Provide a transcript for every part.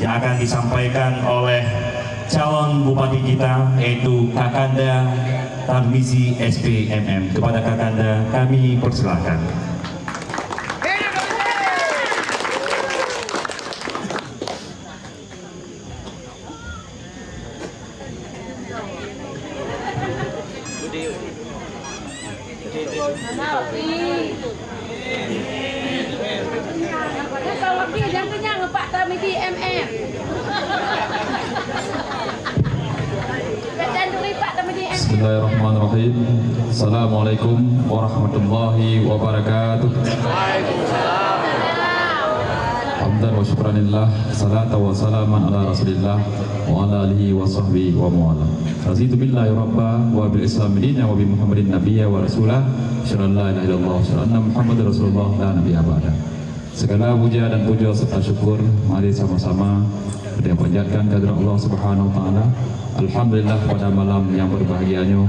yang akan disampaikan oleh calon bupati kita, yaitu Kakanda Tarmizi SPMM. Kepada Kakanda kami persilahkan. Bismillahirrahmanirrahim. Assalamualaikum warahmatullahi wabarakatuh. Hamdan wa syukranillah, salatan wa salaman ala rasulillah wa ala alihi wa sahbihi wa mu'ala. Razitu billahi rabba wa bil islam dinna wa bi muhammadin nabiyya wa rasulah. Syarallah la ilaha illallah syarallah muhammad rasulullah la nabiyya ba'da. Segala puja dan puja serta syukur mari sama-sama kita panjatkan kehadirat Allah Subhanahu wa taala. Alhamdulillah pada malam yang berbahagianya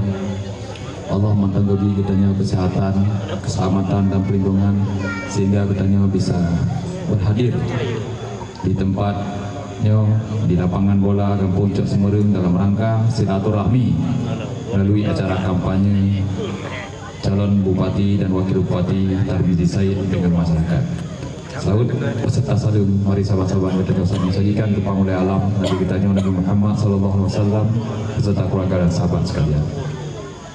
Allah mentangguhi kitanya kesehatan, keselamatan dan perlindungan sehingga kitanya bisa berhadir di tempatnya di lapangan bola Kampung Cok Semerung dalam rangka silaturahmi melalui acara kampanye calon bupati dan wakil bupati Tarmizi Said dengan masyarakat. Saud peserta salam, mari sahabat-sahabat kita sajikan tupang oleh alam Nabi kita Nabi Muhammad sallallahu alaihi wasallam beserta keluarga dan sahabat sekalian.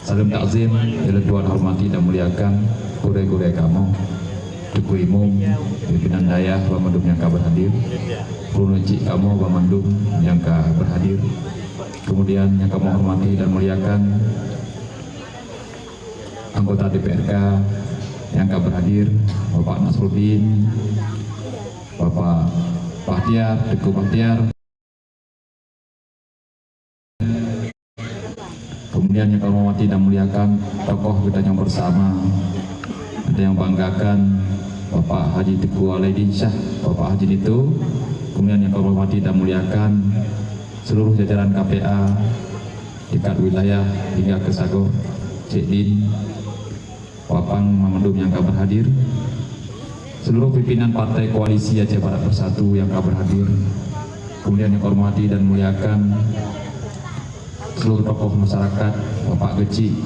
Salam takzim yang Tuhan hormati dan muliakan gure-gure kamu, Tuku Imum, pimpinan daya Bamandum yang berhadir, Prunuci kamu Bamandum yang berhadir, kemudian yang kamu hormati dan muliakan anggota DPRK yang berhadir, Bapak Nasruddin, Bapak Bahtiar, Teguh Bahtiar, kemudian yang kami hormati dan muliakan tokoh kita yang bersama, ada yang banggakan Bapak Haji Teguh Alaidin Syah, Bapak Haji Nito, kemudian yang kami hormati dan muliakan seluruh jajaran KPA tingkat wilayah hingga ke Sagor, Cik Din, Wapang Mamandum yang berhadir, seluruh pimpinan partai koalisi Aceh Barat Bersatu yang berhadir, kemudian yang hormati dan muliakan seluruh tokoh masyarakat, Bapak Geci,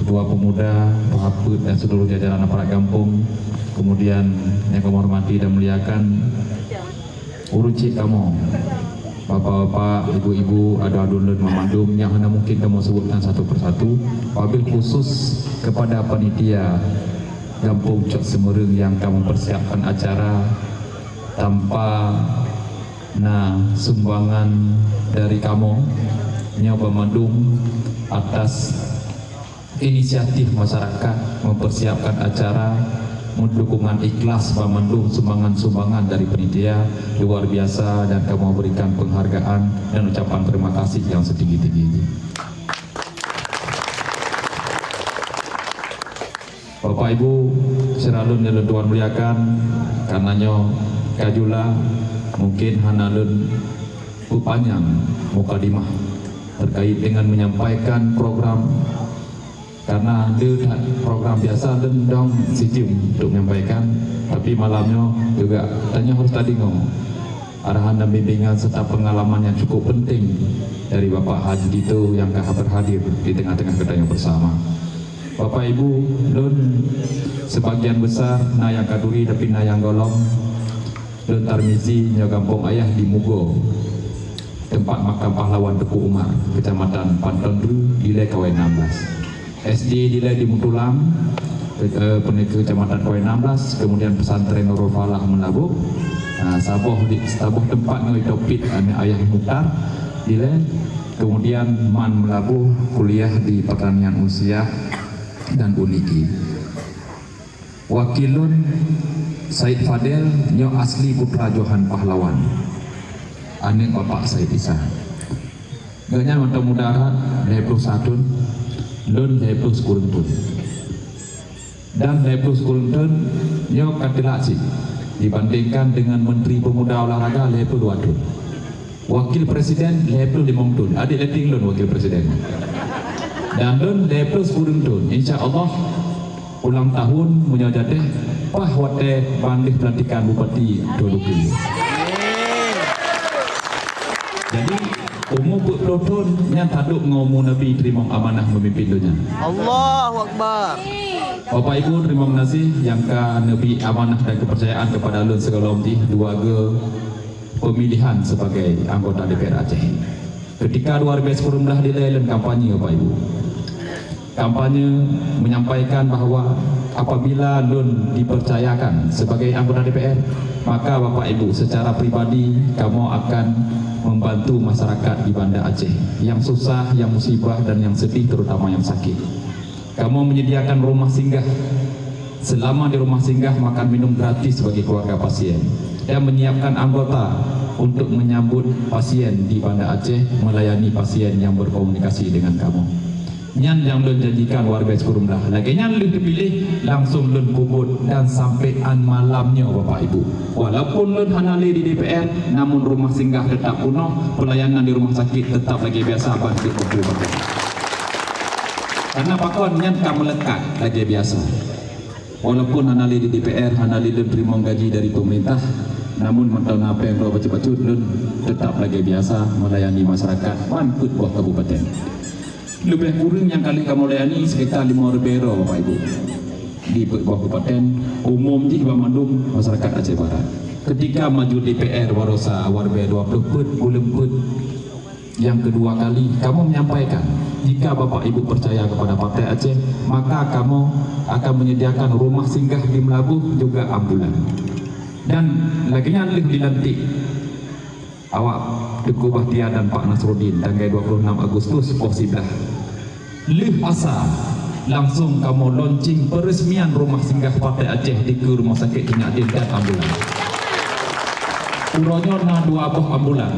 Ketua Pemuda, Pak Haput dan seluruh jajaran aparat kampung, kemudian yang kami hormati dan muliakan urucik kamu, Bapak-bapak, ibu-ibu, adu-adu dan memandum yang hanya mungkin kamu sebutkan satu persatu. Wabil khusus kepada panitia Kampung Cok Semerung yang kamu persiapkan acara tanpa sumbangan dari kamu, Nyawa Bandung atas inisiatif masyarakat mempersiapkan acara, dukungan ikhlas Bamandung, sumbangan-sumbangan dari panitia luar biasa dan kamu berikan penghargaan dan ucapan terima kasih yang setinggi-tingginya. Bapak Ibu seralun yang Tuhan muliakan, karenanya kajula mungkin hanalun panjang mukadimah terkait dengan menyampaikan program, karena dia program biasa dan dong sijum untuk menyampaikan, tapi malamnya juga tanya harus tadi ngomong arahan dan bimbingan serta pengalaman yang cukup penting dari Bapak Haji Dito yang berhadir di tengah-tengah kita yang bersama. Bapak Ibu dan sebagian besar yang kaduri tapi yang golong dan Tarmizi Kampung Ayah di Mugo, tempat makam pahlawan Teku Umar, Kecamatan Pantondru, Nilai KW 16. SD Dilai di Mutulam, Kecamatan KW 16, kemudian pesantren Nurul Falah Menabuk, saboh tempat Topit Ayah Mukhtar Dilai, kemudian Man Melabuh kuliah di pertanian usia dan Uniki. Wakilun Said Fadel nyo asli putra Johan Pahlawan, anek Bapak Said Isa. Ganya mantap mudarat Depok Satun Lun Depus Kuruntun dan Depus Kuruntun nyo katilasi dibandingkan dengan Menteri Pemuda Olahraga Lepul Wadun, Wakil Presiden Lepul Limongtun, adik leting Lun Wakil Presiden, dan Lun Depus Kuruntun. Insya Allah ulang tahun menyajateh pah wate bandih pelantikan Bupati Doluki. umur pelotun yang taduk ngomu Nabi terima amanah memimpin dunia. Allahu Akbar. Bapak Ibu terima kasih yang ke Nabi amanah dan kepercayaan kepada alun segala umti dua pemilihan sebagai anggota DPR Aceh. Ketika 2010 dilakukan kampanye Bapak Ibu. Kampanye menyampaikan bahawa apabila Lun dipercayakan sebagai anggota DPR, maka Bapak Ibu secara pribadi kamu akan membantu masyarakat di Banda Aceh yang susah, yang musibah dan yang sedih, terutama yang sakit. Kamu menyediakan rumah singgah. Selama di rumah singgah makan minum gratis bagi keluarga pasien dan menyiapkan anggota untuk menyambut pasien di Banda Aceh, melayani pasien yang berkomunikasi dengan kamu. Nyan yang Lun janjikan warga Sekurumlah. Lagi nyan Lun dipilih langsung Lun kubut dan sampean malamnya Bapak Ibu. Walaupun Lun hanali di DPR, namun rumah singgah tetap penuh, pelayanan di rumah sakit tetap lagi biasa bantu Bapak. Karena pakon nyan kan melekat lagi biasa. Walaupun hanali di DPR, hanali Lun terima gaji dari pemerintah, namun mentang apa yang baca Lun tetap lagi biasa melayani masyarakat Mankut buah kabupaten. Lebih kurang yang kali kamu layani sekitar 5 rebero Bapak Ibu di buah kabupaten umum di Bamandung masyarakat Aceh Barat. Ketika maju DPR warosa warbe 20 put bulan put yang kedua kali kamu menyampaikan jika Bapak Ibu percaya kepada Partai Aceh, maka kamu akan menyediakan rumah singgah di Melabuh juga ambulan. Dan laginya lebih dilantik awak Teguh Bahtiar dan Pak Nasruddin tanggal 26 Agustus posible lih asa langsung kamu launching peresmian rumah singgah Partai Aceh di ke rumah sakit Kinadin dan ambulan. Uronya na 2 buah ambulan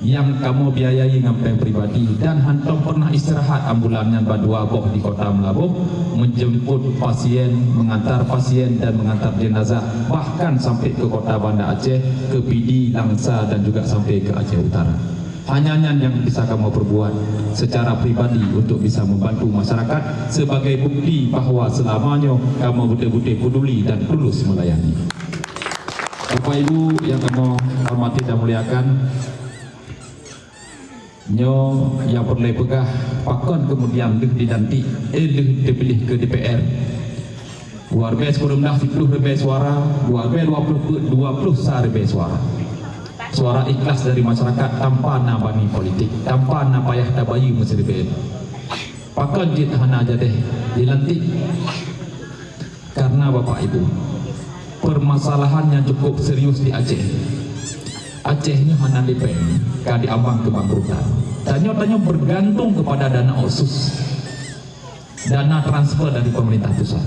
yang kamu biayai ngampeng pribadi dan hantam pernah istirahat ambulannya 2 buah di kota Melabuh menjemput pasien, mengantar pasien dan mengantar jenazah bahkan sampai ke kota Banda Aceh, ke Pidi, Langsa dan juga sampai ke Aceh Utara. Hanya yang bisa kamu perbuat secara pribadi untuk bisa membantu masyarakat sebagai bukti bahawa selamanya kamu betul-betul peduli dan tulus melayani. Bapak Ibu yang kamu hormati dan muliakan, nyo yang perlu pegah pakon kemudian dilantik dipilih ke DPR. Warga Sekurumlah 10 lebih suara, warga 20 lebih suara. Suara ikhlas dari masyarakat tanpa nabani politik, tanpa napayah tabayi mesti DPR. Pakon jit hana aja deh dilantik. Karena Bapak Ibu, permasalahan yang cukup serius di Aceh. Acehnya hana lepeng, kadi ambang kebangkrutan. Tanya-tanya bergantung kepada dana otsus, dana transfer dari pemerintah pusat.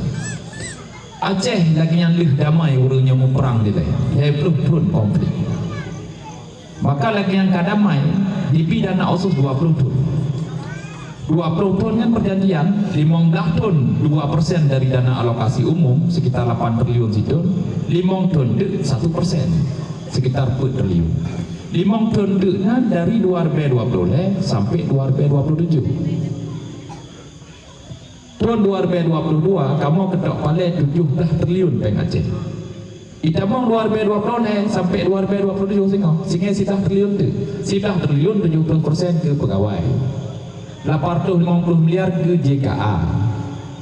Aceh lagi yang lih damai urungnya mau perang di daerah, ya belum konflik. Maka lagi yang kadamai DP dana otsus 20 ton. 20 ton kan perjanjian 15 ton 2% dari dana alokasi umum sekitar 8 triliun situ, 5 ton 1% sekitar 4 triliun. 5 ton dari 2020 sampai 2027. Tahun 2022 kamu ketok pale 17 triliun peng Aceh. Itamong 2020 sampai 2027 singa 11 triliun tu. 11 triliun 70% ke pegawai. 850 miliar ke JKA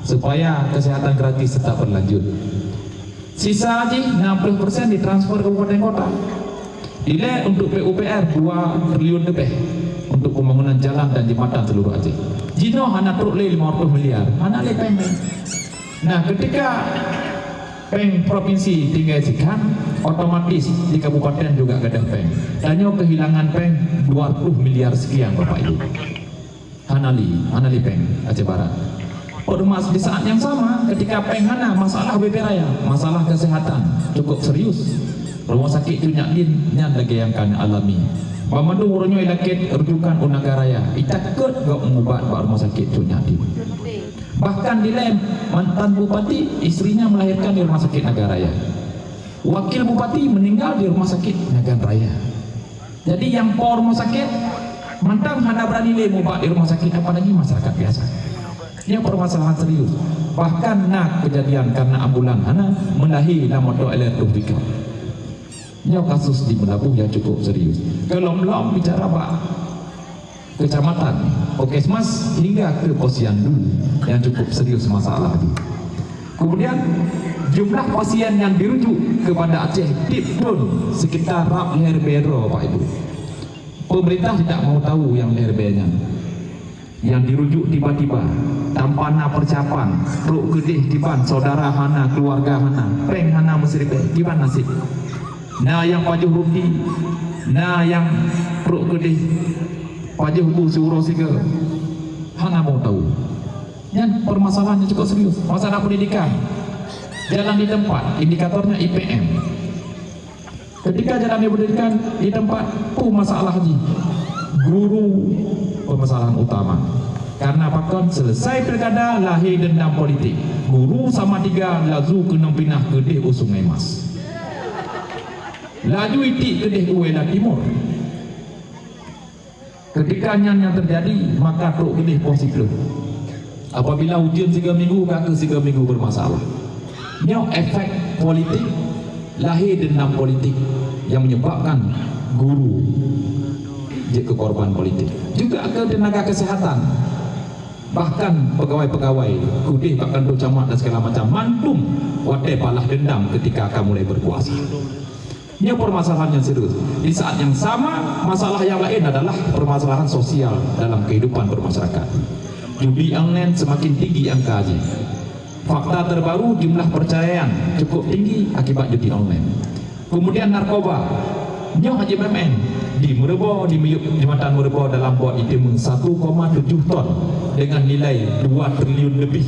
supaya kesehatan gratis tetap berlanjut. Sisa aja 60% ditransfer ke kabupaten kota. Nilai untuk PUPR 2 triliun lebih untuk pembangunan jalan dan jembatan seluruh Aceh. Jino hana truk 50 miliar, hana le peng. Nah, ketika peng provinsi tinggal sekian, otomatis di kabupaten juga gadah peng. Danyo kehilangan peng 20 miliar sekian Bapak Ibu. Hanali peng Aceh Barat. Ormas di saat yang sama ketika peng hana masalah BP Raya, masalah kesehatan cukup serius. Rumah sakit Cunyak Din yang lagi yang kan alami. Pamandu urunyo ilakit rujukan Unagaraya. Itakut gak mengubat rumah sakit Cunyak Din. Bahkan dilem mantan bupati istrinya melahirkan di rumah sakit Nagaraya. Wakil bupati meninggal di rumah sakit Nagaraya. Jadi yang por rumah sakit mantan hana berani le mubat di rumah sakit, apalagi masyarakat biasa. Ini permasalahan serius. Bahkan nak kejadian karena ambulan hana melahi lamoto elektrik. Ini kasus di Melabuh yang cukup serius. Kalau belum bicara Pak kecamatan, Puskesmas hingga ke posyandu yang cukup serius masalah ini. Kemudian jumlah pasien yang dirujuk kepada Aceh Deep Down sekitar leher bero, Pak Ibu. Pemerintah tidak mau tahu yang leher bernya. Yang dirujuk tiba-tiba tanpa persiapan, perut gedih diban saudara hana, keluarga hana, peng hana mesripe, gimana nasib? Nah yang pajuh ruti, nah yang perut gedih, pajuh bu suruh siga, hana mau tahu. Dan permasalahannya cukup serius, masalah pendidikan, jalan di tempat, indikatornya IPM. Ketika jalan di pendidikan di tempat, masalah haji, guru permasalahan utama. Karena pakon selesai pilkada lahir dendam politik. Guru sama tiga lazu kena pinah gedeh usung emas. Laju itik gedeh uela timur. Ketika yang terjadi maka truk gedeh positif. Apabila ujian 3 minggu maka 3 minggu bermasalah. Ini efek politik, lahir dendam politik yang menyebabkan guru jadi korban politik. Juga ke tenaga kesehatan, bahkan pegawai-pegawai kudih bahkan camat dan segala macam mantum wadai balah dendam ketika akan mulai berkuasa. Ini permasalahan yang serius. Di saat yang sama, masalah yang lain adalah permasalahan sosial dalam kehidupan bermasyarakat. Judi online semakin tinggi angka haji. Fakta terbaru, jumlah perceraian cukup tinggi akibat judi online. Kemudian narkoba, nyoh haji BMN di Merebor, di Jembatan Merebor dalam buat item 1,7 ton dengan nilai 2 triliun lebih.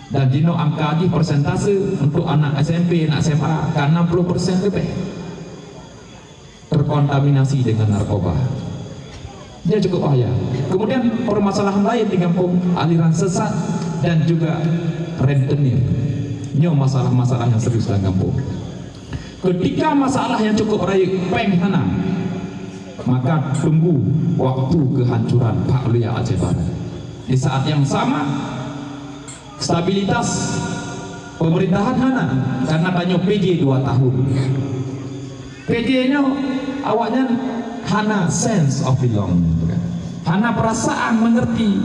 Dan dino angka haji persentase untuk anak SMP, anak SMA kan 60% lebih terkontaminasi dengan narkoba. Dia cukup bahaya. Kemudian permasalahan lain di kampung, aliran sesat dan juga rentenir. Ini masalah-masalah yang serius dalam kampung. Ketika masalah yang cukup raya peng sana, maka tunggu waktu kehancuran Pak Luya Aceh Barat. Di saat yang sama, stabilitas pemerintahan hana karena banyak PJ 2 tahun. PJ-nya awaknya hana sense of belonging, hana perasaan mengerti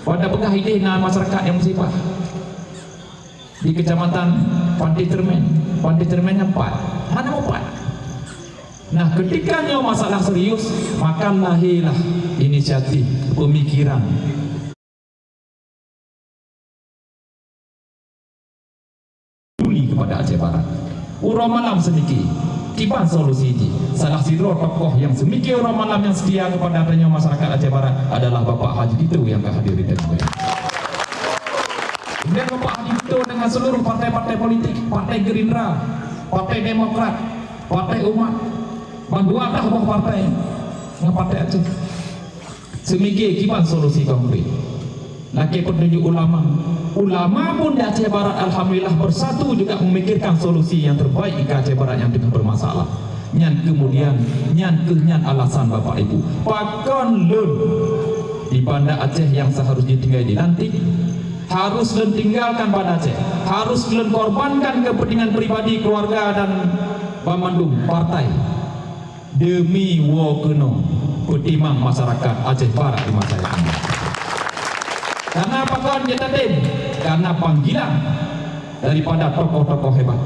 pada pegah ide masyarakat yang musibah. Di kecamatan Pantai Cermennya 4, hana 4. Nah ketika masalah serius, maka lahirlah inisiatif pemikiran kepada Aceh Barat. Urang malam sedikit kiban solusi ini. Salah satu tokoh yang semiki urang malam yang setia kepada adanya masyarakat Aceh Barat adalah Bapak Haji Dito yang hadir di tempat. Kemudian Bapak Haji Dito dengan seluruh partai-partai politik, Partai Gerindra, Partai Demokrat, Partai Umat, bandualah buah partai dengan Partai Aceh. Semiki kiban solusi konkret. Laki petunjuk ulama pun di Aceh Barat alhamdulillah bersatu juga memikirkan solusi yang terbaik ke Aceh Barat yang tengah bermasalah. Nyan kemudian nyan alasan Bapak Ibu pakon lun di Banda Aceh yang seharusnya tinggal dilantik harus lun tinggalkan Banda Aceh, harus lun korbankan kepentingan pribadi keluarga dan pemandung partai demi wokeno petimang masyarakat Aceh Barat di masa yang akan. Karena apa kawan kita tim? Karena panggilan daripada tokoh-tokoh hebat,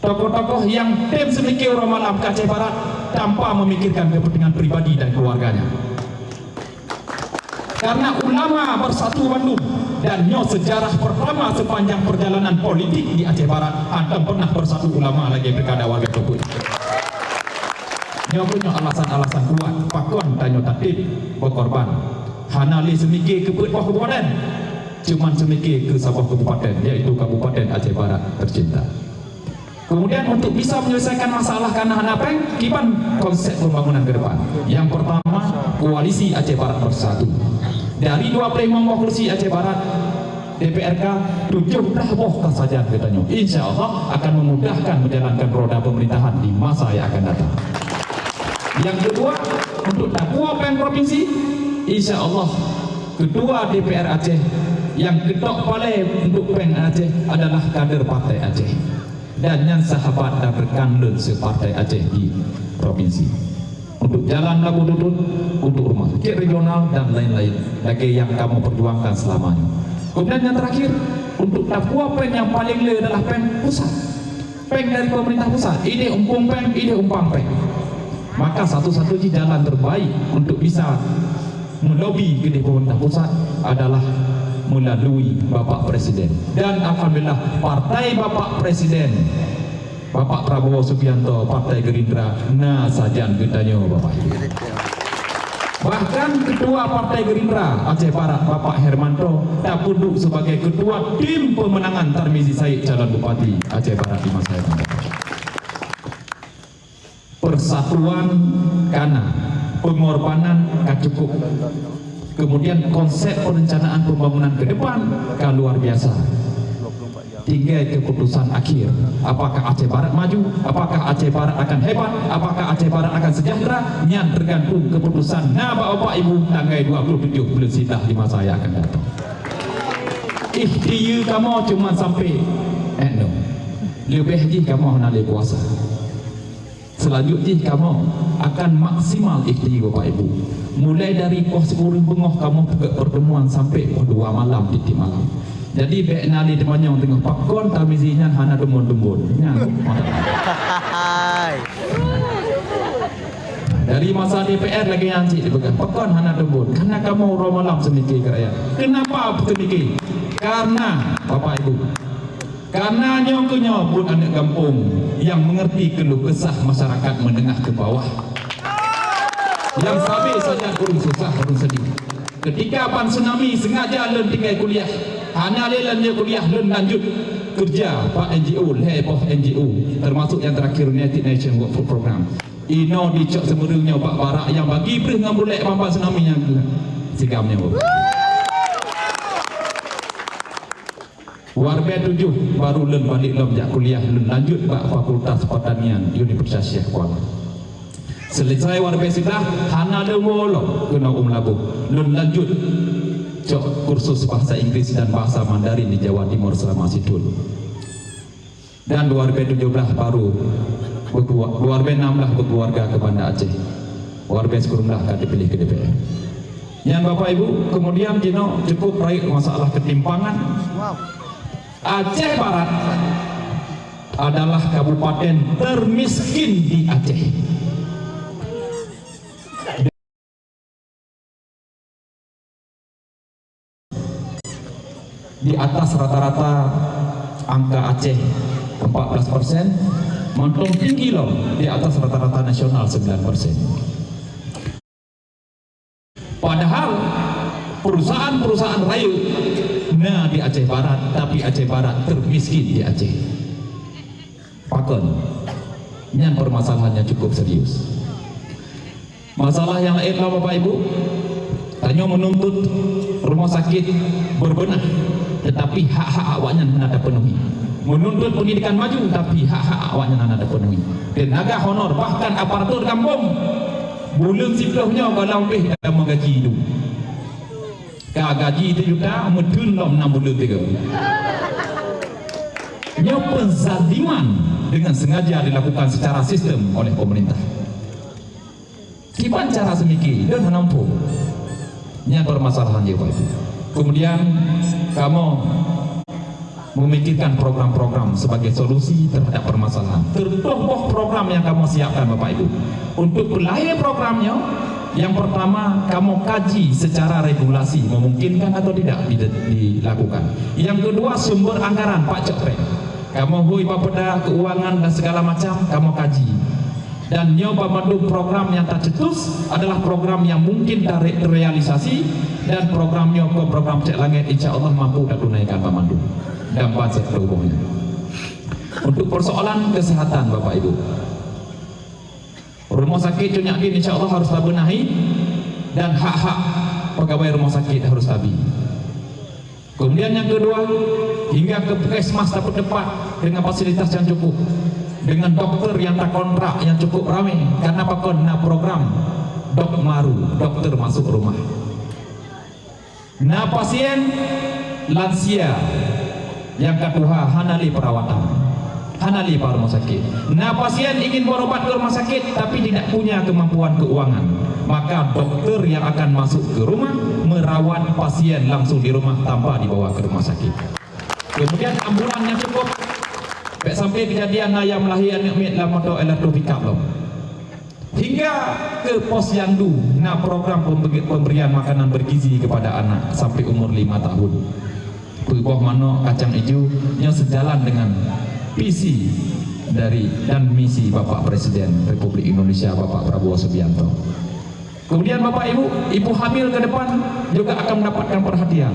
tokoh-tokoh yang tim semikir orang malam ke Aceh Barat tanpa memikirkan kepentingan pribadi dan keluarganya. Karena ulama bersatu Bandung dan sejarah pertama sepanjang perjalanan politik di Aceh Barat ada pernah bersatu ulama lagi berkada warga tersebut. Punya alasan-alasan kuat pakon tanya tatib berkorban hanali semikir ke kabupaten, cuman semikir ke sebuah kabupaten, yaitu Kabupaten Aceh Barat tercinta. Kemudian untuk bisa menyelesaikan masalah karena hanapeng, kipan konsep pembangunan ke depan. Yang pertama, koalisi Aceh Barat bersatu. Dari 25 kursi Aceh Barat, DPRK 7 bohkah saja katanya. Insya Allah akan memudahkan menjalankan roda pemerintahan di masa yang akan datang. Yang kedua, untuk Dakwa Peng Provinsi, insya Allah kedua DPR Aceh yang ketok paling untuk Peng Aceh adalah kader Partai Aceh dan yang sahabat dan rekan lun separtai Aceh di provinsi. untuk jalan lagu dudut, untuk rumah sakit regional dan lain-lain lagi yang kamu perjuangkan selama ini. Kemudian yang terakhir, untuk Papua pen yang paling le adalah pen pusat, pen dari pemerintah pusat. Ini umpung pen, ini umpang pen. Maka satu-satunya jalan terbaik untuk bisa melobi ke pemerintah pusat adalah melalui Bapak Presiden. Dan alhamdulillah partai Bapak Presiden, Bapak Prabowo Subianto, Partai Gerindra, nah sajan getanya Bapak. Bahkan Ketua Partai Gerindra Aceh Barat, Bapak Hermanto, tak duduk sebagai Ketua Tim Pemenangan Tarmizi Said calon Bupati Aceh Barat di masa yang akan datang. Persatuan karena pengorbanan kan cukup. Kemudian konsep perencanaan pembangunan ke depan kan luar biasa. Tinggal keputusan akhir, apakah Aceh Barat maju, apakah Aceh Barat akan hebat, apakah Aceh Barat akan sejahtera, yang tergantung keputusan Bapak Ibu tanggal 27 bulan Sidah di masa yang akan datang. Ikhtiar kamu cuma sampai no. Lebih lagi kamu nak kuasa. Selanjutnya kamu akan maksimal ikhtiar Bapak Ibu. Mulai dari kuasa kurang bengok kamu pertemuan sampai 2 malam titik malam. Jadi baik nali temannya tengah pakon tamizinya hana dumun-dumun. Dari masa DPR lagi yang cik dipegang pakon hana dumun. Karena kamu orang malam semiki keraya. Kenapa semiki? Karena Bapak Ibu, karena nyoknya pun anak kampung yang mengerti keluh kesah masyarakat menengah ke bawah. Yang sabi saja kurang susah, kurang sedih. Ketika pan tsunami sengaja len tinggal kuliah. Hanya lelan dia kuliah dan lanjut kerja Pak NGO, heboh NGO termasuk yang terakhir United Nations Work Food Program. Ino dicok semerungnya Pak Barak yang bagi perih dengan bulek mampan tsunami yang sigamnya. Warga 7 baru len balik lomjak kuliah len lanjut Pak Fakultas Pertanian Universitas Syekh Kuala. Selesai warga sudah hana demolo kena labu len lanjut cok kursus bahasa Inggris dan bahasa Mandarin di Jawa Timur selama situl. Dan 2017 baru 2016 berkeluarga ke Banda Aceh. 2010 dipilih ke DPR. Yang Bapak Ibu kemudian Jino cukup raih masalah ketimpangan. Aceh Barat adalah kabupaten termiskin di Aceh. Di atas rata-rata angka Aceh 14%, Montong tinggi loh di atas rata-rata nasional 9%. Padahal perusahaan-perusahaan rayu nah di Aceh Barat, tapi Aceh Barat termiskin di Aceh. Pakon, yang permasalahannya cukup serius. Masalah yang lain lah Bapak Ibu, tanya menuntut rumah sakit berbenah, tetapi hak-hak awaknya tidak penuhi. Menuntut pendidikan maju, tapi hak-hak awaknya tidak penuhi. Tenaga honor bahkan aparatur kampung bulan siplohnya kalau lebih dalam menggaji itu. Gaji itu juga medun dalam 6 bulan 3. Nya penzaliman dengan sengaja dilakukan secara sistem oleh pemerintah. Kipan cara semiki dan menampung. Nya permasalahan dia Pak. Kemudian kamu memikirkan program-program sebagai solusi terhadap permasalahan. Tertokoh program yang kamu siapkan Bapak Ibu. Untuk pelaya programnya, yang pertama kamu kaji secara regulasi memungkinkan atau tidak dilakukan. Yang kedua sumber anggaran Pak Cepre. Kamu hui Bapeda keuangan dan segala macam kamu kaji. Dan nyoba mendukung program yang tak cetus adalah program yang mungkin terrealisasi, dan programnya ke program Cek Langit insya Allah mampu dan tunaikan Pak Mandu dan bahasa terhubungnya. Untuk persoalan kesehatan Bapak Ibu, rumah sakit Cunyakin insya Allah harus benahi, dan hak-hak pegawai rumah sakit harus stabil. Kemudian yang kedua, hingga ke puskesmas dapat tepat dengan fasilitas yang cukup, dengan dokter yang tak kontrak yang cukup ramai, karena pakon program dok maru, dokter masuk rumah. Nah pasien lansia yang kedua hanali perawatan. hanali pak rumah sakit. Nah pasien ingin berobat ke rumah sakit tapi tidak punya kemampuan keuangan, maka dokter yang akan masuk ke rumah merawat pasien langsung di rumah tanpa dibawa ke rumah sakit. Kemudian ambulan yang cukup. Baik sampai kejadian ayam lahir anak mit dalam motor elektrofika belum. Hingga ke pos yandu, nah program pemberian makanan bergizi kepada anak sampai umur 5 tahun. Bawah mana kacang hijau yang sejalan dengan visi dari dan misi Bapak Presiden Republik Indonesia Bapak Prabowo Subianto. Kemudian Bapak Ibu hamil ke depan juga akan mendapatkan perhatian.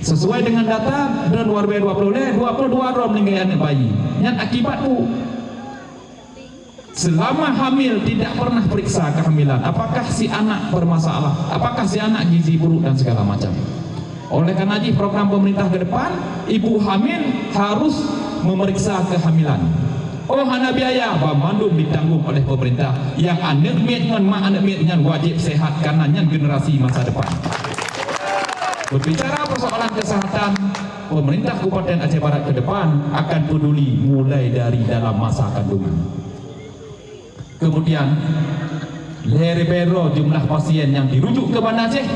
Sesuai dengan data dan 2020 22 orang meninggal anak bayi. Yang akibatku selama hamil tidak pernah periksa kehamilan, apakah si anak bermasalah, apakah si anak gizi buruk dan segala macam. Oleh karena itu program pemerintah ke depan, ibu hamil harus memeriksa kehamilan. Oh hana biaya bandung ditanggung oleh pemerintah. Yang anak mit dengan mak anak mit dengan wajib sehat karena yang generasi masa depan. Berbicara persoalan kesehatan, pemerintah Kabupaten Aceh Barat ke depan akan peduli mulai dari dalam masa kandungan. Kemudian lebero jumlah pasien yang dirujuk ke Banda Aceh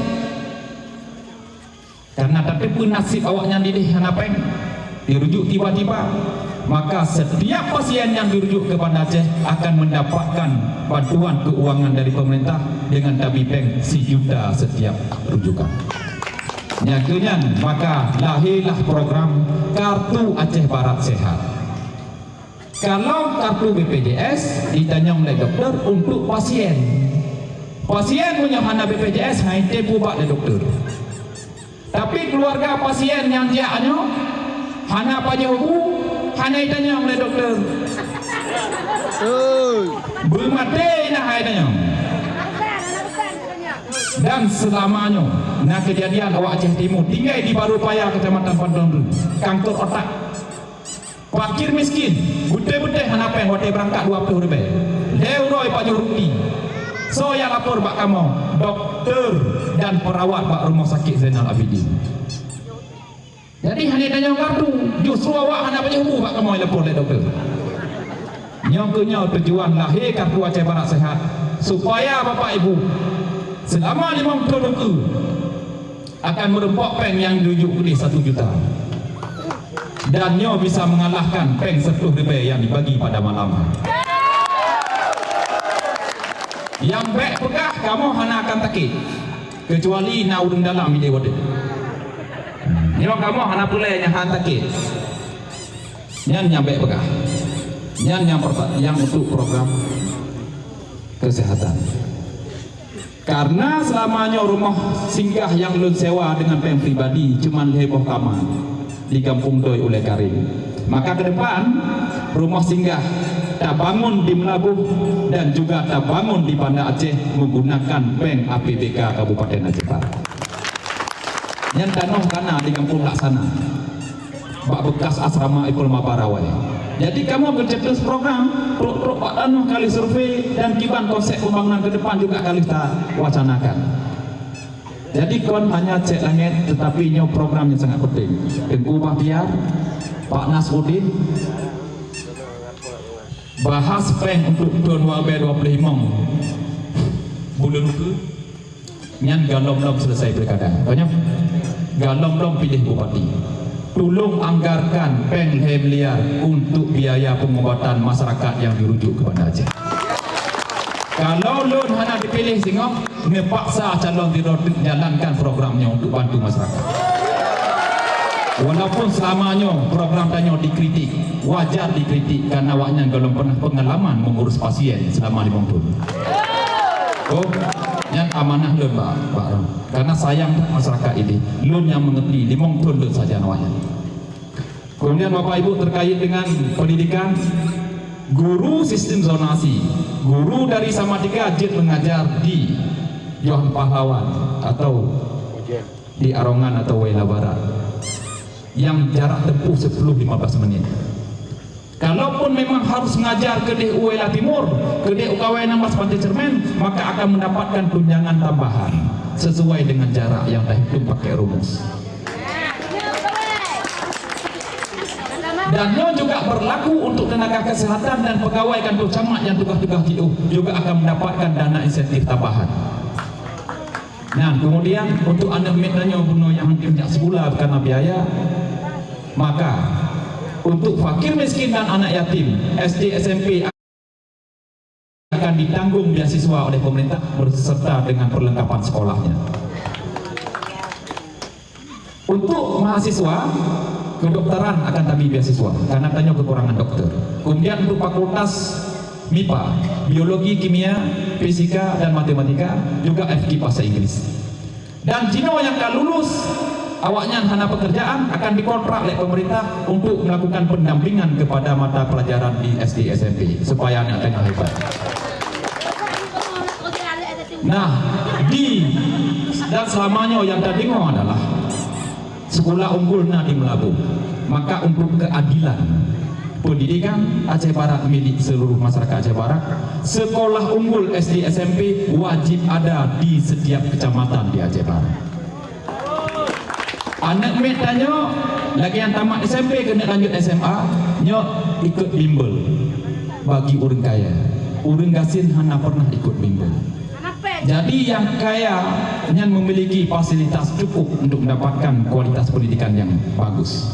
karena tapi pun nasib awaknya didih hanapeng dirujuk tiba-tiba, maka setiap pasien yang dirujuk ke Banda Aceh akan mendapatkan bantuan keuangan dari pemerintah dengan tabipeng 1 juta setiap rujukan. Nyatanya maka lahirlah program Kartu Aceh Barat Sehat. Kalau kartu BPJS ditanya oleh dokter untuk pasien punya hana BPJS hanya tempo bak dari dokter. Tapi keluarga pasien yang dia hana pajahu hanya ditanya oleh dokter. Bermati nak hai tanya. Dan selamanya nah kejadian awak Aceh Timur tinggal di Baru Paya Kecamatan Pandong kantor otak fakir miskin butai-butai hanapeng wate berangkat 20 ribu leuroi Pak Juruti. So yang lapor bak kamu dokter dan perawat bak rumah sakit Zainal Abidin. Jadi hanya tanya kartu justru awak hana pajahu bak kamu lapor oleh dokter. Nyongkunya tujuan lahir Kartu Aceh Barat Sehat supaya Bapak Ibu selama 5 tahun itu akan merempok peng yang dirujuk ke 1 juta dan nyo bisa mengalahkan peng 10 ribu yang dibagi pada malam. Yang baik pegah kamu hana akan takik kecuali na udung dalam ide wade. Nyo kamu hana pulai yang hana takik nyan yang baik pegah nyan yang untuk program kesehatan. Karena selamanya rumah singgah yang lun sewa dengan peng pribadi cuman heboh kamar di Kampung Doi oleh Karim. Maka ke depan rumah singgah tak bangun di Melabuh dan juga tak bangun di Banda Aceh menggunakan peng APBK Kabupaten Aceh Barat. Yang tanah kana di Kampung Laksana bak bekas asrama Ikul Maparawai. Jadi kamu bercetus program Pak Danu kali survei dan kiban konsep pembangunan ke depan juga kali kita wacanakan. Jadi kon hanya cek langit tetapi nyo program yang sangat penting. Tengku Bahtiar, Pak Nasruddin bahas peng untuk tahun 2025 bulan ke nyan galom-lom selesai pilkada. Banyak galom-lom pilih bupati. Tolong anggarkan peng miliar untuk biaya pengobatan masyarakat yang dirujuk ke Banda Aceh. Kalau lun hanya dipilih singok, nepaksa calon diroduk jalankan programnya untuk bantu masyarakat. Walaupun selamanya program tanya dikritik, wajar dikritik karena awaknya belum pernah pengalaman mengurus pasien selama 5 tahun. Oh, yang amanah lun Pak Ram. Karena sayang masyarakat ini, lun yang mengerti 5 tahun lun saja awaknya. Kemudian Bapak Ibu terkait dengan pendidikan, guru sistem zonasi, guru dari Salatiga Jid mengajar di Johan Pahlawan atau di Arongan atau Wela Barat yang jarak tempuh 10-15 menit. Kalaupun memang harus mengajar ke di Wela Timur, ke di UKW 16 Pantai Cermin, maka akan mendapatkan tunjangan tambahan sesuai dengan jarak yang dah hitung pakai rumus. Dan juga berlaku untuk tenaga kesehatan dan pegawai kantor camat yang tugas-tugas GO juga akan mendapatkan dana insentif tambahan. Nah, kemudian untuk anak medanya bunuh yang hampir sebulan karena biaya, maka untuk fakir miskin dan anak yatim SD SMP akan ditanggung beasiswa oleh pemerintah berserta dengan perlengkapan sekolahnya. Untuk mahasiswa kedokteran akan kami beasiswa karena tanya kekurangan dokter. Kemudian untuk fakultas MIPA, biologi, kimia, fisika dan matematika juga FK bahasa Inggris. Dan jika yang tak lulus awaknya hana pekerjaan akan dikontrak oleh pemerintah untuk melakukan pendampingan kepada mata pelajaran di SD SMP supaya anak tengah hebat. Nah, dan selamanya yang tadi adalah sekolah unggul di Melabu. Maka untuk keadilan pendidikan Aceh Barat milik seluruh masyarakat Aceh Barat, sekolah unggul SD SMP wajib ada di setiap kecamatan di Aceh Barat. Anak medanya lagi yang tamat SMP kena lanjut SMA, nyok ikut bimbel bagi orang kaya. Orang gasin hanya pernah ikut bimbel. Jadi yang kaya yang memiliki fasilitas cukup untuk mendapatkan kualitas pendidikan yang bagus.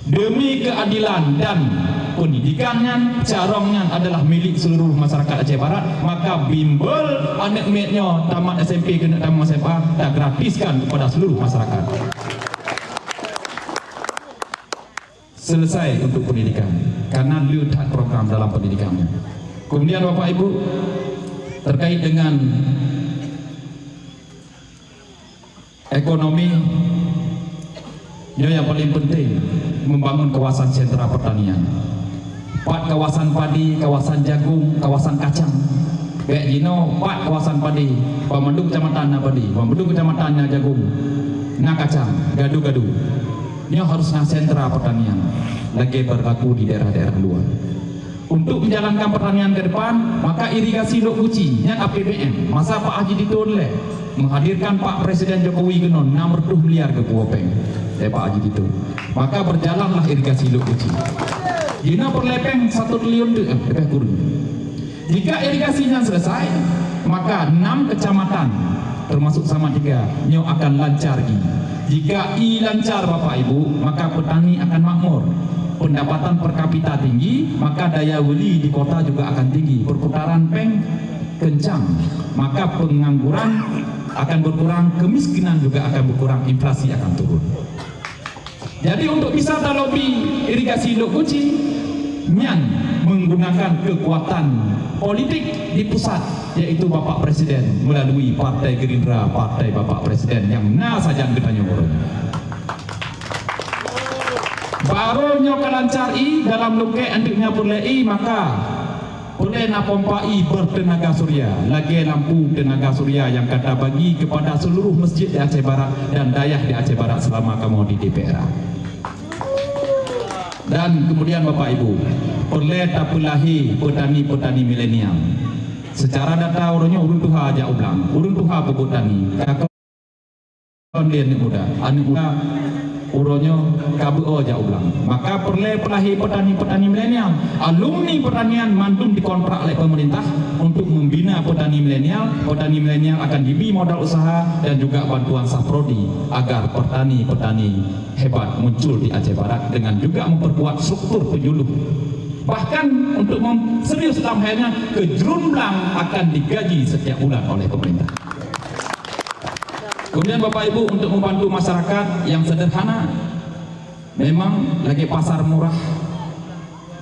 Demi keadilan dan pendidikannya, carongnya adalah milik seluruh masyarakat Aceh Barat. Maka bimbel anak mednya tamat SMP kena tamat SMA dan gratiskan kepada seluruh masyarakat. Selesai untuk pendidikan karena lihat program dalam pendidikannya. Kemudian Bapak Ibu, terkait dengan ekonomi, yang paling penting membangun kawasan sentra pertanian. 4 kawasan padi, kawasan jagung, kawasan kacang. Kayak Jino 4 kawasan padi, Pamandung kecamatannya padi, Pamandung kecamatannya jagung, nah kacang, gadu-gadu. Ini harusnya sentra pertanian lagi berlaku di daerah-daerah luar. Untuk menjalankan pertanian ke depan, maka irigasi Lok Guci yang APBN masa Pak Haji Dito menghadirkan Pak Presiden Jokowi Genon 600 miliar ke Puopeng Pak Haji Dito. Maka berjalanlah irigasi Lok Guci. Jika perlepeng 1 triliun lebih kurang. Jika irigasinya selesai, maka 6 kecamatan termasuk Salatiga nyo akan lancar ini. Jika lancar Bapak Ibu, maka petani akan makmur. Pendapatan per kapita tinggi, maka daya beli di kota juga akan tinggi. Perputaran peng kencang, maka pengangguran akan berkurang, kemiskinan juga akan berkurang, inflasi akan turun. Jadi untuk bisa melobi irigasi Lok Guci, Nyan menggunakan kekuatan politik di pusat, yaitu Bapak Presiden melalui Partai Gerindra, Partai Bapak Presiden yang saja ditanya orang. Barunya kelancari dalam luke andiknya pulei, maka boleh napompai bertenaga surya, lagi lampu tenaga surya yang kata bagi kepada seluruh masjid di Aceh Barat dan dayah di Aceh Barat selama kamu di DPR. Dan kemudian Bapak Ibu, boleh tapulahi petani-petani milenial. Secara data orangnya urun tuha aja ulang, urun tuha petani. Kakak dia ni muda, anak muda urunnya KBO aja ulang. Maka perlu pelahi petani-petani milenial. Alumni pertanian mandum dikontrak oleh pemerintah untuk membina petani milenial. Petani milenial akan diberi modal usaha dan juga bantuan saprodi agar petani-petani hebat muncul di Aceh Barat dengan juga memperkuat struktur penyuluh. Bahkan untuk serius dalam halnya kejurumlang akan digaji setiap bulan oleh pemerintah. Kemudian Bapak Ibu, untuk membantu masyarakat yang sederhana, memang lagi pasar murah,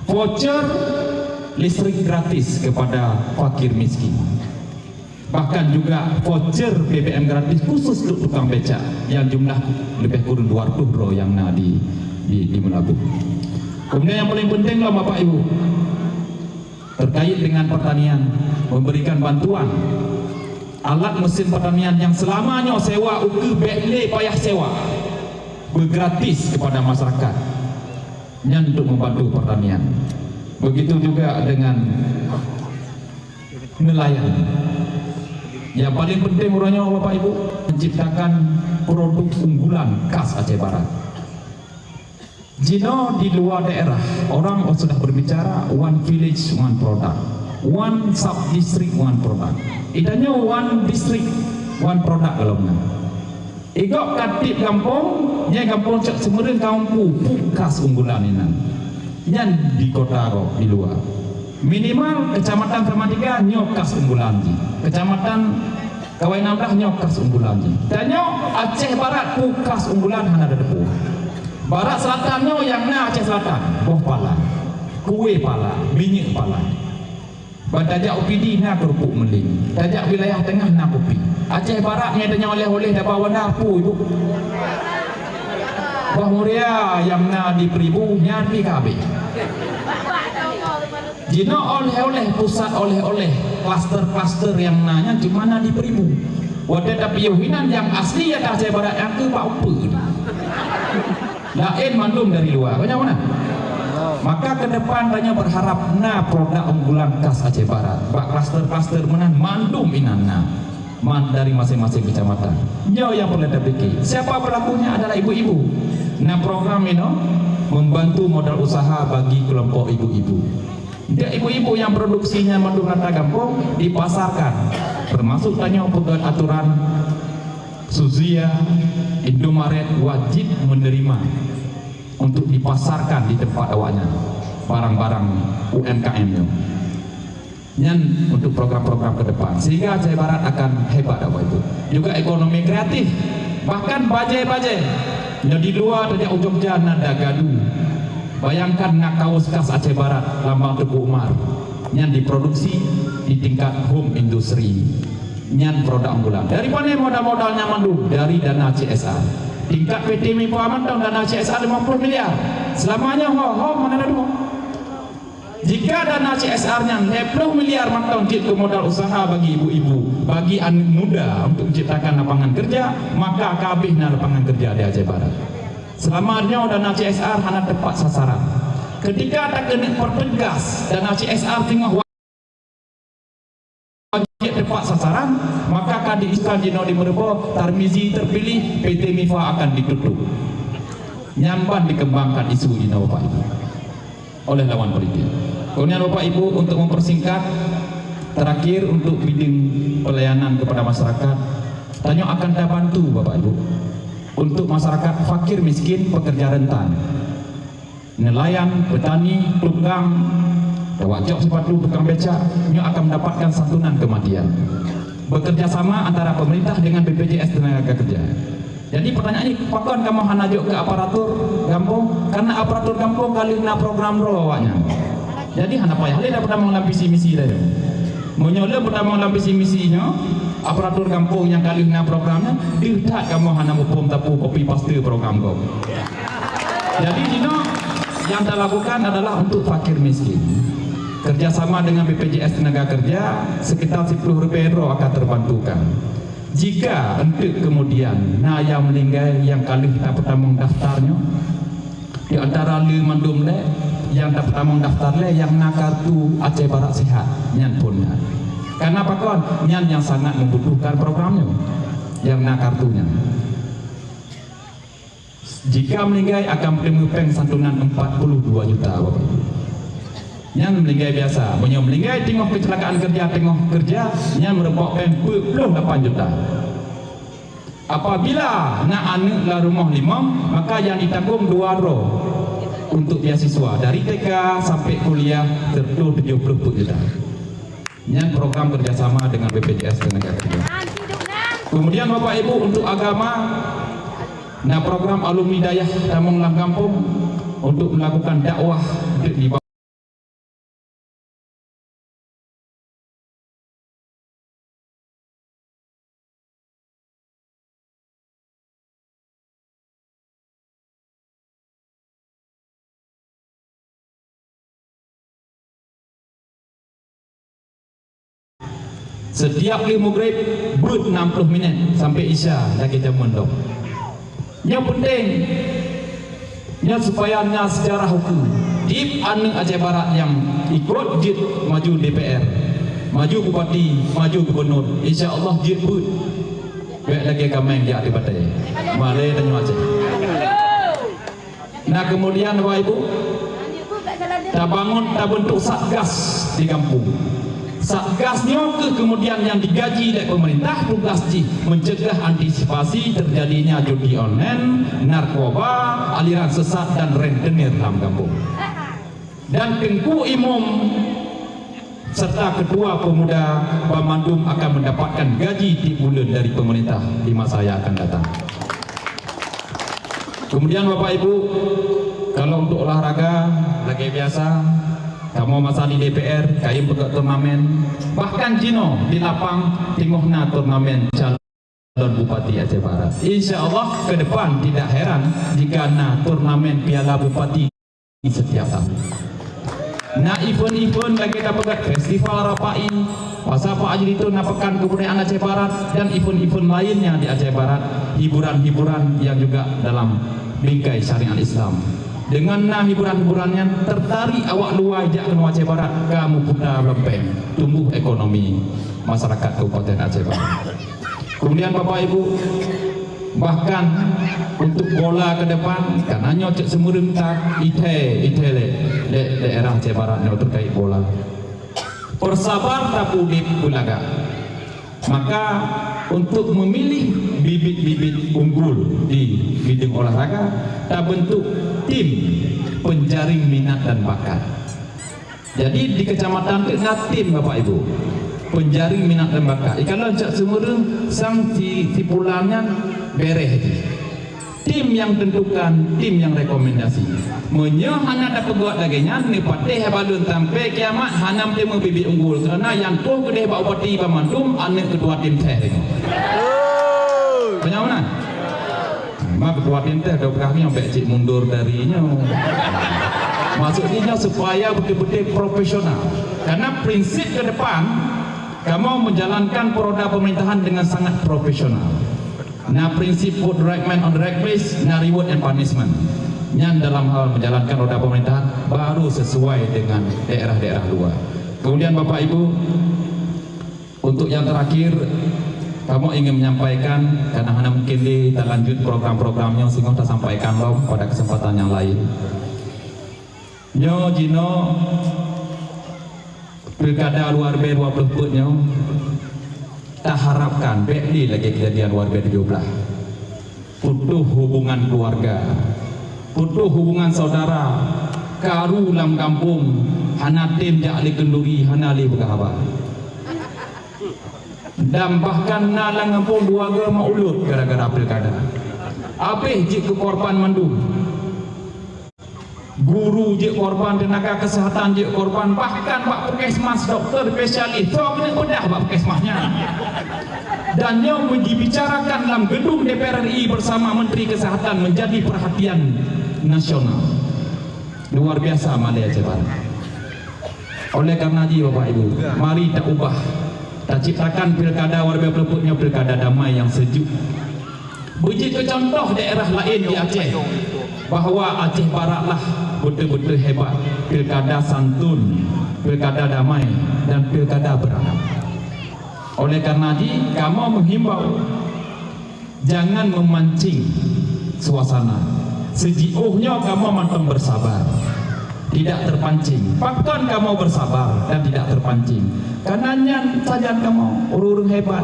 voucher listrik gratis kepada fakir miskin, bahkan juga voucher BBM gratis khusus untuk tukang becak yang jumlah lebih kurang 200 yang di Melabu. Kemudian yang paling penting lah Bapak Ibu, terkait dengan pertanian, memberikan bantuan alat mesin pertanian yang selamanya sewa uke bekle payah sewa bergratis kepada masyarakat yang untuk membantu pertanian. Begitu juga dengan nelayan. Yang paling penting urangnya Bapak Ibu, menciptakan produk unggulan khas Aceh Barat. Jino di luar daerah orang sudah berbicara one village one product, one sub district one product. Idanya one district one product dalamnya. Igok katip kampung, nya kampung cak semerin kampung pukas unggulan ini. Yang di kota kok di luar. Minimal kecamatan Permatiga nyokas unggulan ji. Kecamatan Kawainamdah nyokas unggulan ji. Dan Aceh Barat pukas unggulan hana ada depu. Barat Selatannya yang na Aceh Selatan, boh pala, kue pala, minyak pala. Badajak UPD na kerupuk meling, dajak wilayah tengah na kopi. Aceh Barat ni adanya oleh-oleh dah bawa napu ibu. Wah muria yang na di Peribu nyari kabe. Jino oleh-oleh pusat oleh-oleh klaster-klaster yang nanya di mana di Peribu. Wadah tapi yohinan yang asli ya Aceh Barat yang ke apa? Lain mandum dari luar, banyak mana? Maka ke depan banyak berharap na produk unggulan khas Aceh Barat. Bak klaster-klaster menan mandum inanna dari masing-masing kecamatan. Yo yang perlu terpikir. Siapa pelakunya adalah ibu-ibu. Nah program ini membantu modal usaha bagi kelompok ibu-ibu. Dia ibu-ibu yang produksinya mandum rata kampung dipasarkan, termasuk tanya pegawai aturan Suzia, Indomaret wajib menerima untuk dipasarkan di tempat awaknya barang-barang UMKM-nya. Yang untuk program-program ke depan sehingga Aceh Barat akan hebat apa itu. Juga ekonomi kreatif, bahkan bajai-bajai yang di luar dari Jogja nada gadu. Bayangkan nak kaos khas Aceh Barat lambang Teguh Umar yang diproduksi di tingkat home industry. Nyan produk unggulan. Dari mana modal-modalnya mandu? Dari dana CSR. Tingkat PT Mipo Amantong dana CSR 50 miliar. Selamanya mana ada dua. Jika dana CSR-nya 50 miliar mantong ke modal usaha bagi ibu-ibu, bagi anak muda untuk menciptakan lapangan kerja, maka kabehna lapangan kerja di Aceh Barat. Selamanya dana CSR hanya tepat sasaran. Ketika tak kena pertegas dana CSR tengah tepat sasaran, maka kadi iskan jino di Merebo Tarmizi terpilih, PT Mifa akan ditutup. Nyamban dikembangkan isu jino Bapak Ibu oleh lawan politik. Kemudian Bapak Ibu untuk mempersingkat terakhir untuk bidang pelayanan kepada masyarakat, tanya akan kita bantu Bapak Ibu untuk masyarakat fakir miskin pekerja rentan, nelayan, petani, tukang wajok sepatu, tukang beca, ini akan mendapatkan santunan kematian. Bekerja sama antara pemerintah dengan BPJS Tenaga Kerja. Jadi pertanyaannya, pakon kamu hanajuk ke aparatur kampung? Karena aparatur kampung kali na program rawaknya. Jadi hana payah le dapat mengampisi misi dia. Menyola pertama mengampisi misinya, aparatur kampung yang kali na programnya, tidak kamu hana mupum tapu kopi paste program kau. Jadi Dino yang kita lakukan adalah untuk fakir miskin. Kerjasama dengan BPJS Tenaga Kerja sekitar 10 rupiah akan terbantukan. Jika untuk kemudian nah yang meninggal yang kali kita pertama daftarnya di antara 5 mandum le yang dapat pertama daftar le yang nak kartu Aceh Barat Sehat nyan punnya. Karena apa kon nyan yang sangat membutuhkan programnya yang nak kartunya. Jika meninggal akan menerima santunan 42 juta Bapak Ibu. Yang meninggal biasa, punya meninggal tengok kecelakaan kerja, tengok kerja, yang merebakkan 28 juta. Apabila nak anak lah rumah 5, maka yang ditanggung 2 roh untuk beasiswa dari TK sampai kuliah tertutup 70 juta. Yang program kerjasama dengan BPJS Tenaga Kerja. Kemudian Bapak Ibu untuk agama, nah program alumni dayah Tamong Lang Kampung untuk melakukan dakwah di bawah setiap 5 maghrib ber 60 minit sampai isya lagi jam mendok. Yang penting nya supaya nya sejarah hukum di anak Aceh Barat yang ikut jid maju DPR, maju bupati, maju gubernur, insya-Allah jid ber baik lagi kami yang di batai. Mari tanya Aceh. Nah kemudian Bapak Ibu, kita bangun, kita bentuk satgas di kampung. Satgasnya kemudian yang digaji oleh pemerintah tugas mencegah antisipasi terjadinya judi online, narkoba, aliran sesat dan rentenir dalam kampung. Dan Tengku Imam serta Ketua Pemuda Bamandum akan mendapatkan gaji tiap bulan dari pemerintah di masa yang akan datang. Kemudian Bapak Ibu, kalau untuk olahraga lagi biasa, kamu masa di DPR, kayu pegang turnamen, bahkan Jino di lapang tengokna turnamen calon Bupati Aceh Barat. Insya Allah ke depan tidak heran jika turnamen Piala Bupati setiap tahun. Nah event-event lagi dapat festival Rapain, pasal Pak Haji itu napekan kebudayaan Aceh Barat dan event-event lainnya di Aceh Barat, hiburan-hiburan yang juga dalam bingkai syariat Islam. Dengan hiburan-hiburannya tertarik awak luar jak ke Aceh Barat, kamu putar lempeng, tumbuh ekonomi masyarakat Kabupaten Aceh Barat. Kemudian Bapak Ibu, bahkan untuk bola ke depan, karena nyocok semerentak daerah Aceh Barat terkait bola. Persabar tapu di Bulaga. Maka untuk memilih bibit-bibit unggul di bidang olahraga, kita bentuk tim penjaring minat dan bakat. Jadi di kecamatan itu tim Bapak Ibu penjaring minat dan bakat. Kalau cak semua sang tipulanya bereh. Tim yang tentukan, tim yang rekomendasi. Menyo hana ada peguat laganya ni patih balun sampai kiamat hanam temu bibit unggul kerana yang tu gede bau pati Bamandum anak ketua tim teh. Banyak mana? Mak ketua tim teh dah berkahnya becik mundur darinya. Maksudnya supaya betul-betul profesional. Karena prinsip ke depan kamu menjalankan roda pemerintahan dengan sangat profesional. Nah prinsip put the right man on the right place, nah reward and punishment. Yang dalam hal menjalankan roda pemerintahan baru sesuai dengan daerah-daerah luar. Kemudian Bapak Ibu, untuk yang terakhir, kamu ingin menyampaikan karena hanya mungkin kita lanjut program-programnya sehingga kita sampaikan loh pada kesempatan yang lain. Nyo Jino pilkada luar B20 putnya tak harapkan bekli lagi kejadian warga 17. Butuh hubungan keluarga, butuh hubungan saudara, karu dalam kampung, hana tim jak ali kenduri, hana ali berkahabat. Dan bahkan nalang kampung dua ge maulut gara-gara pilkada. Apih jik ke korban mandum. Guru je korban, tenaga kesehatan je korban, bahkan Pak Puskesmas, dokter spesialis, so kena bedah Pak Puskesmasnya. Dan yang dibicarakan dalam gedung DPR RI bersama Menteri Kesehatan menjadi perhatian nasional. Luar biasa Malaya Aceh Barat. Oleh karena itu Bapak Ibu, mari kita ubah, kita ciptakan pilkada warga peluputnya pilkada damai yang sejuk. Begitu contoh daerah lain di Aceh, bahwa Aceh Barat lah betul-betul hebat, pilkada santun, pilkada damai dan pilkada beradab. Oleh karena itu kamu menghimbau jangan memancing suasana, sejiuhnya kamu mantap bersabar, tidak terpancing. Bahkan kamu bersabar dan tidak terpancing, karena saja kamu urung hebat,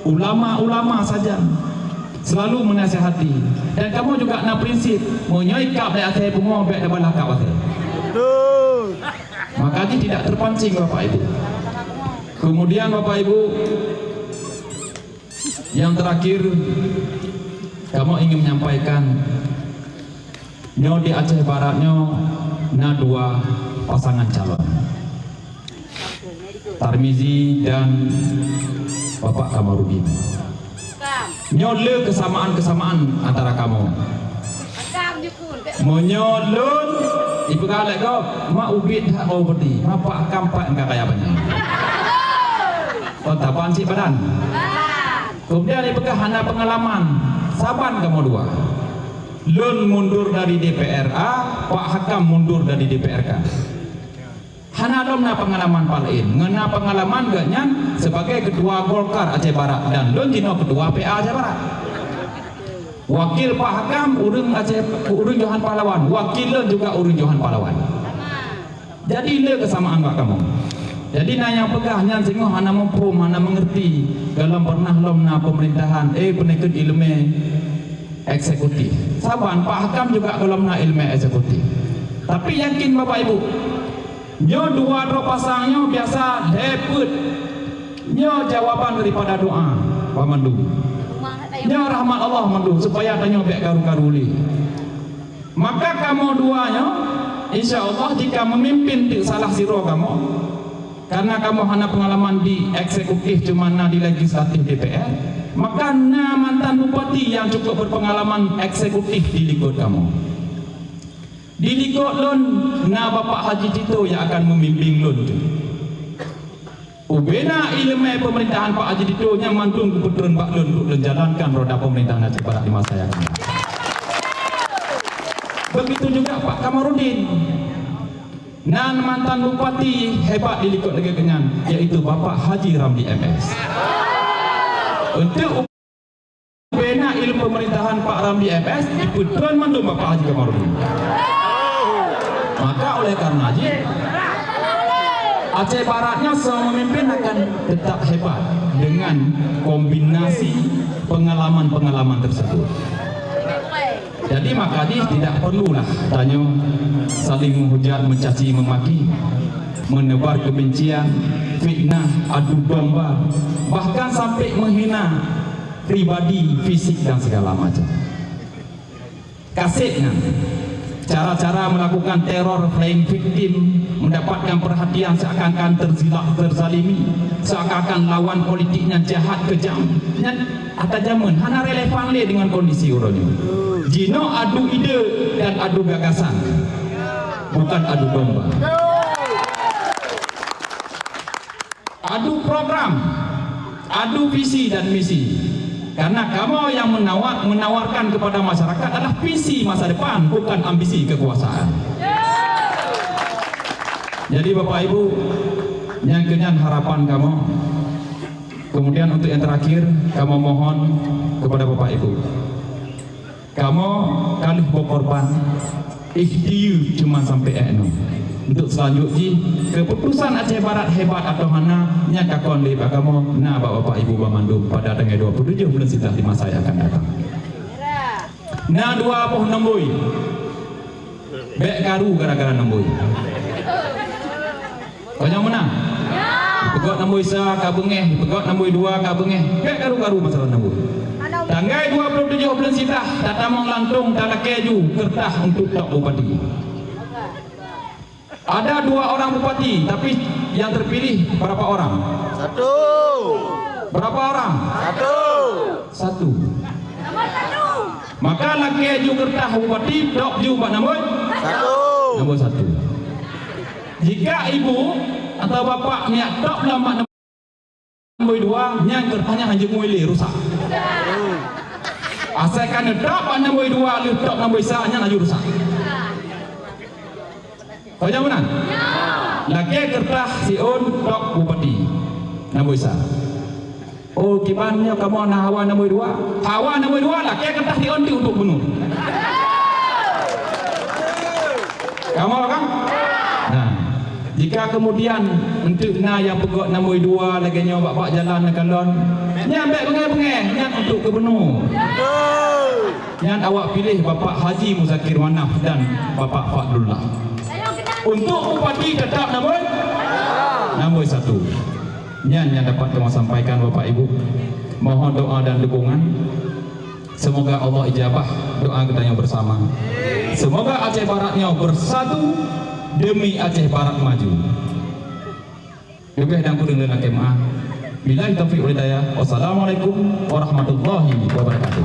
ulama-ulama saja selalu menasihati, dan kamu juga nak prinsip menyoikap dari atas bunga baik dan balak atas. Maka ini tidak terpancing Bapak Ibu. Kemudian Bapak Ibu, yang terakhir kamu ingin menyampaikan nyo di Aceh Baratnya na dua pasangan calon, Tarmizi dan Bapak Kamarudin. Nyoleh kesamaan-kesamaan antara kamu. Menyolun ibu kalek kau mak ubit hak kau berdi, apa kampak enggak kayak banyak. Kau tak panci badan. Kemudian ibu hana pengalaman, saban kamu dua. Lun mundur dari DPRA, Pak Hakam mundur dari DPRK. Hana domna pengalaman palin, ngena pengalaman gaknya sebagai ketua Golkar Aceh Barat dan lun jino ketua PA Aceh Barat. Wakil Pak Hakam urang Aceh, urang Johan Pahlawan, wakil le juga urang Johan Pahlawan. Jadi le kesamaan Pak kamu. Jadi nanya pegahnya sengok hana mampu, hana mengerti dalam pernah lomna pemerintahan penekut ilmu eksekutif. Saban Pak Hakam juga dalam ilmu eksekutif. Tapi yakin Bapak Ibu, nyo dua pasangnya biasa dapet nyo jawaban daripada doa Pak Mandu. Nyo rahmat Allah Mandu supaya tanya bek karu-karuli. Maka kamu duanya insya Allah jika memimpin di salah siro kamu, karena kamu hanya pengalaman di eksekutif cuma di legislatif DPR, maka mantan bupati yang cukup berpengalaman eksekutif di likut kamu. Di likut lon Bapak Haji Tito yang akan membimbing lon. Ubena ilmu pemerintahan Pak Haji Tito yang mantung keputusan Pak Lon untuk menjalankan roda pemerintahan Aceh Barat di masa yang akan. Begitu juga Pak Kamarudin. Dan mantan bupati hebat di likut negeri Kenyang, yaitu Bapak Haji Ramli MS. Untuk ubena ilmu pemerintahan Pak Ramli MS diputusan mandum Bapak Haji Kamarudin. Maka oleh karena Aceh Baratnya semua memimpin akan tetap hebat dengan kombinasi pengalaman-pengalaman tersebut. Jadi makanya tidak perlulah tanya saling menghujat, mencaci, memaki, menebar kebencian, fitnah, adu domba, bahkan sampai menghina pribadi, fisik dan segala macam. Kasihnya cara-cara melakukan teror, playing victim, mendapatkan perhatian seakan-akan terzalimi, seakan-akan lawan politiknya jahat, kejam. Atau zaman hanya relevan le dengan kondisi orangnya. Jino adu ide dan adu gagasan, bukan adu domba. Adu program, adu visi dan misi. Karena kamu yang menawarkan kepada masyarakat adalah visi masa depan, bukan ambisi kekuasaan. Jadi Bapak Ibu, yang kenyan harapan kamu. Kemudian untuk yang terakhir, kamu mohon kepada Bapak Ibu, kamu kali berkorban, ikhtiar cuma sampai eno. Untuk selanjutnya, keputusan Aceh Barat hebat atau mana, nyakakon lebat kamu, nah Bapak Ibu Bamandu pada tanggal 27 bulan Sita di masa yang akan datang. Nah 26 boy, bek karu gara-gara 6 boy. Kau yang menang? Pegot 6 boy sa, kabengeh, pegot 6 boy 2, kabengeh, bek karu-karu masalah 6 boy. Tanggal 27 bulan Sita, tatamang lantung, talakeju, kertas untuk tok bupati. Ada 2 orang bupati, tapi yang terpilih berapa orang? 1. Berapa orang? 1. 1. Maka laki ju kertas bupati, dok ju pak nombor 1. Nombor 1. Jika ibu atau bapak niat dok lama nombor 2, yang kertasnya hanya muili rusak. Asalkan dok pak nombor 2, lu dok nombor 1 nya laju rusak. Kau yang mana? Laki kertas siun tok bupati nombor 1. Oh kibannya kamu nak hawa nombor 2? Hawa nombor 2 laki kertas siun di untuk bunuh. Kamu kan? Nah, jika kemudian untuk yang pegot nombor 2 lagi nyoba bapak jalan ke kalon, nyampe bengeh-bengeh yang untuk kebunuh. Yang awak pilih Bapak Haji Muzakir Manaf dan Bapak Fadlullah. Untuk bupati tetap nombor 1. Yang dapat kami sampaikan Bapak Ibu, mohon doa dan dukungan. Semoga Allah ijabah doa kita yang bersama. Semoga Aceh Baratnya bersatu demi Aceh Barat maju. Lebih dan kurang dengan kemah. Billahi taufiq wal hidayah. Wassalamualaikum warahmatullahi wabarakatuh.